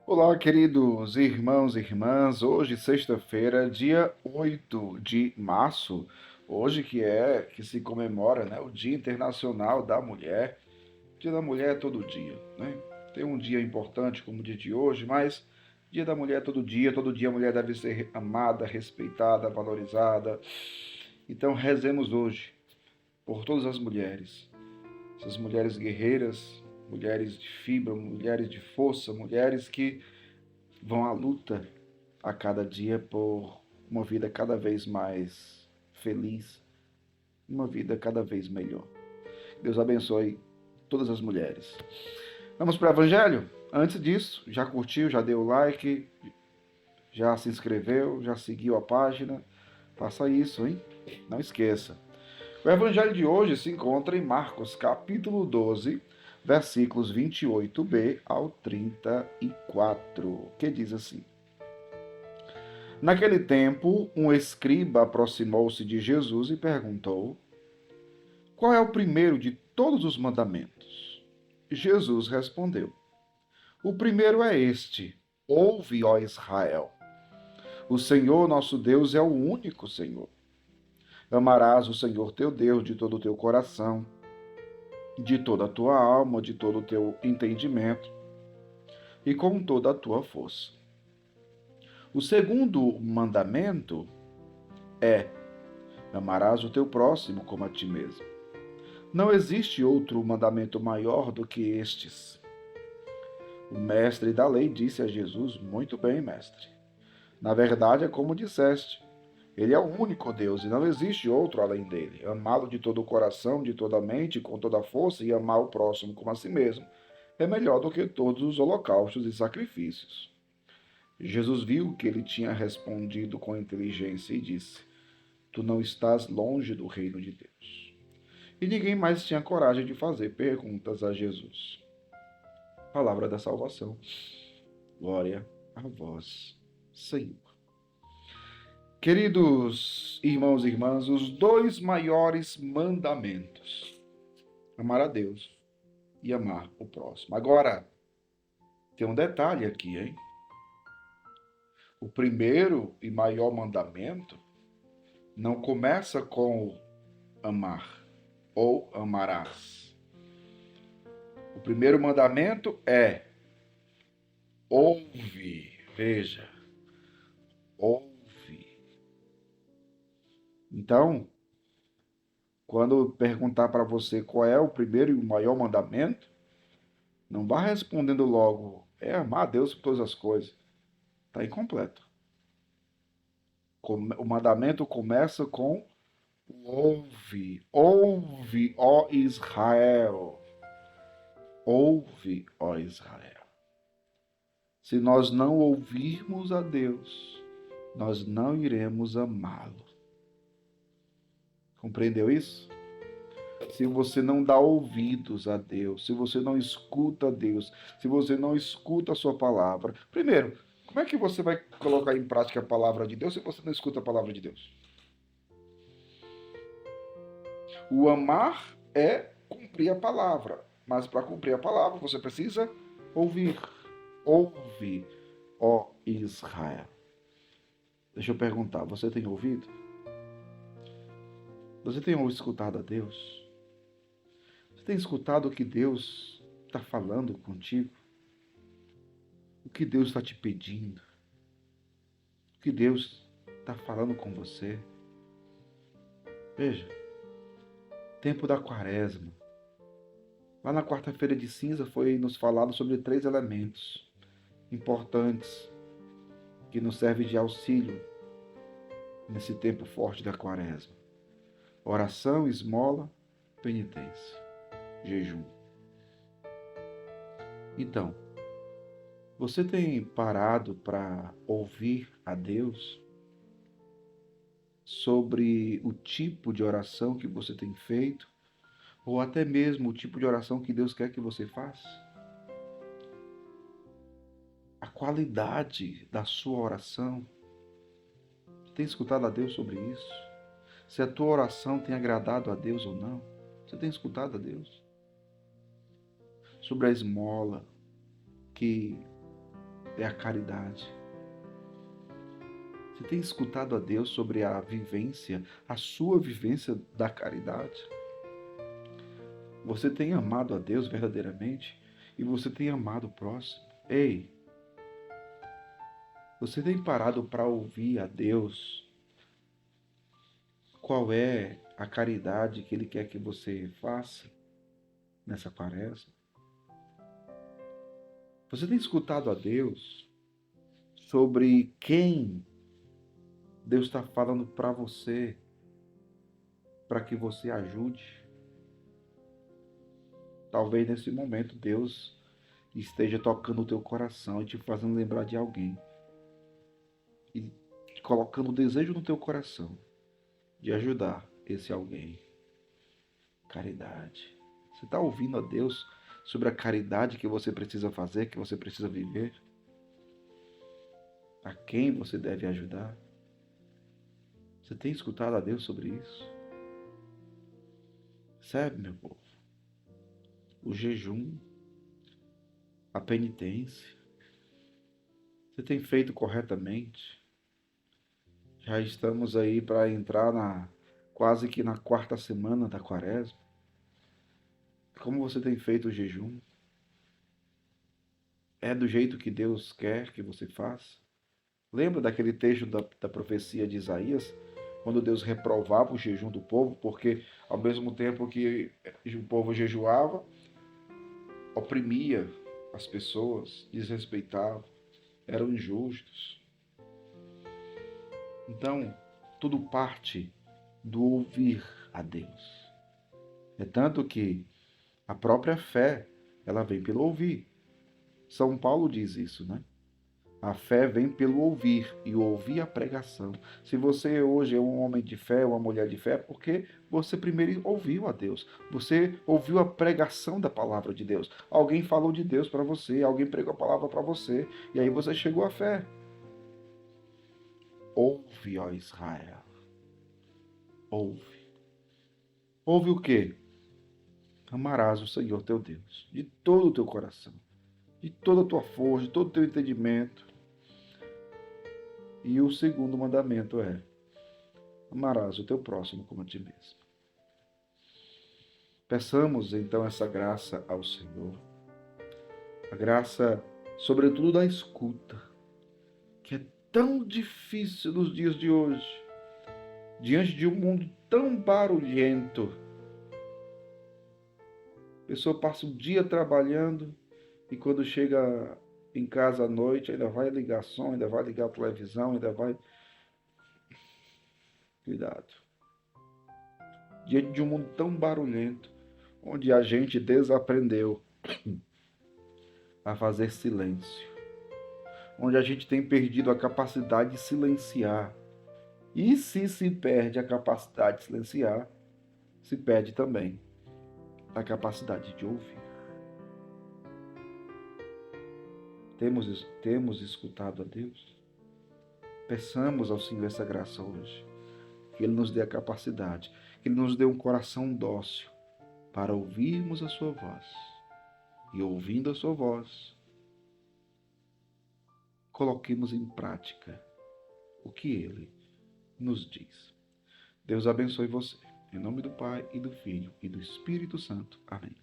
Olá, queridos irmãos e irmãs. Hoje, sexta-feira, dia 8 de março. Hoje que se comemora, né, o Dia Internacional da Mulher. Dia da Mulher é todo dia, né? Tem um dia importante como o dia de hoje, mas Dia da Mulher é todo dia a mulher deve ser amada, respeitada, valorizada. Então, rezemos hoje por todas as mulheres. Essas mulheres guerreiras, mulheres de fibra, mulheres de força, mulheres que vão à luta a cada dia por uma vida cada vez mais feliz, uma vida cada vez melhor. Deus abençoe todas as mulheres. Vamos para o Evangelho? Antes disso, já curtiu, já deu like, já se inscreveu, já seguiu a página? Faça isso, hein? Não esqueça. O Evangelho de hoje se encontra em Marcos, capítulo 12, versículos 28b ao 34, que diz assim: Naquele tempo, um escriba aproximou-se de Jesus e perguntou: Qual é o primeiro de todos os mandamentos? Jesus respondeu: O primeiro é este: Ouve, ó Israel. O Senhor nosso Deus é o único Senhor. Amarás o Senhor teu Deus de todo o teu coração, de toda a tua alma, de todo o teu entendimento e com toda a tua força. O segundo mandamento é: Amarás o teu próximo como a ti mesmo. Não existe outro mandamento maior do que estes. O mestre da lei disse a Jesus: Muito bem, mestre. Na verdade, é como disseste. Ele é o único Deus e não existe outro além dele. Amá-lo de todo o coração, de toda a mente, com toda a força e amar o próximo como a si mesmo é melhor do que todos os holocaustos e sacrifícios. Jesus viu que ele tinha respondido com inteligência e disse: Tu não estás longe do reino de Deus. E ninguém mais tinha coragem de fazer perguntas a Jesus. Palavra da salvação. Glória a vós, Senhor. Queridos irmãos e irmãs, os dois maiores mandamentos: amar a Deus e amar o próximo. Agora, tem um detalhe aqui, hein? O primeiro e maior mandamento não começa com amar ou amarás. O primeiro mandamento é ouve. Veja, ouve. Então, quando perguntar para você qual é o primeiro e o maior mandamento, não vá respondendo logo, é amar a Deus por todas as coisas. Está incompleto. O mandamento começa com ouve, ouve, ó Israel. Ouve, ó Israel. Se nós não ouvirmos a Deus, nós não iremos amá-lo. Compreendeu isso? Se você não dá ouvidos a Deus, se você não escuta a Deus, se você não escuta a sua palavra. Primeiro, como é que você vai colocar em prática a palavra de Deus se você não escuta a palavra de Deus? O amar é cumprir a palavra, mas para cumprir a palavra você precisa ouvir. Ouve, ó Israel. Deixa eu perguntar, você tem ouvido? Você tem escutado a Deus? Você tem escutado o que Deus está falando contigo? O que Deus está te pedindo? O que Deus está falando com você? Veja, tempo da quaresma. Lá na quarta-feira de cinza foi nos falado sobre 3 elementos importantes que nos servem de auxílio nesse tempo forte da quaresma: oração, esmola, penitência, jejum. Então, você tem parado para ouvir a Deus sobre o tipo de oração que você tem feito, ou até mesmo o tipo de oração que Deus quer que você faça? A qualidade da sua oração. Você tem escutado a Deus sobre isso? Se a tua oração tem agradado a Deus ou não? Você tem escutado a Deus? Sobre a esmola, que é a caridade. Você tem escutado a Deus sobre a vivência, a sua vivência da caridade? Você tem amado a Deus verdadeiramente? E você tem amado o próximo? Ei, você tem parado para ouvir a Deus? Qual é a caridade que Ele quer que você faça nessa quaresma? Você tem escutado a Deus sobre quem Deus está falando para você, para que você ajude? Talvez nesse momento Deus esteja tocando o teu coração e te fazendo lembrar de alguém. E colocando o desejo no teu coração de ajudar esse alguém. Caridade. Você está ouvindo a Deus sobre a caridade que você precisa fazer, que você precisa viver? A quem você deve ajudar? Você tem escutado a Deus sobre isso? Percebe, meu povo? O jejum, a penitência, você tem feito corretamente? Já estamos aí para entrar quase que na quarta semana da quaresma. Como você tem feito o jejum? É do jeito que Deus quer que você faça? Lembra daquele texto da profecia de Isaías, quando Deus reprovava o jejum do povo, porque ao mesmo tempo que o povo jejuava, oprimia as pessoas, desrespeitava, eram injustos. Então, tudo parte do ouvir a Deus. É tanto que a própria fé, ela vem pelo ouvir. São Paulo diz isso, né? A fé vem pelo ouvir, e o ouvir a pregação. Se você hoje é um homem de fé, uma mulher de fé, é porque você primeiro ouviu a Deus. Você ouviu a pregação da palavra de Deus. Alguém falou de Deus para você, alguém pregou a palavra para você, e aí você chegou à fé. Ouve, ó Israel. Ouve. Ouve o quê? Amarás o Senhor teu Deus de todo o teu coração, de toda a tua força, de todo o teu entendimento. E o segundo mandamento é: amarás o teu próximo como a ti mesmo. Peçamos então essa graça ao Senhor, a graça, sobretudo, da escuta, que é tão difícil nos dias de hoje, diante de um mundo tão barulhento. A pessoa passa o dia trabalhando e quando chega em casa à noite ainda vai ligar som, ainda vai ligar a televisão, ainda vai... Cuidado. Diante de um mundo tão barulhento, onde a gente desaprendeu a fazer silêncio, onde a gente tem perdido a capacidade de silenciar. E se perde a capacidade de silenciar, se perde também a capacidade de ouvir. Temos escutado a Deus? Peçamos ao Senhor essa graça hoje, que Ele nos dê a capacidade, que Ele nos dê um coração dócil para ouvirmos a sua voz. E ouvindo a sua voz, coloquemos em prática o que Ele nos diz. Deus abençoe você. Em nome do Pai, e do Filho, e do Espírito Santo. Amém.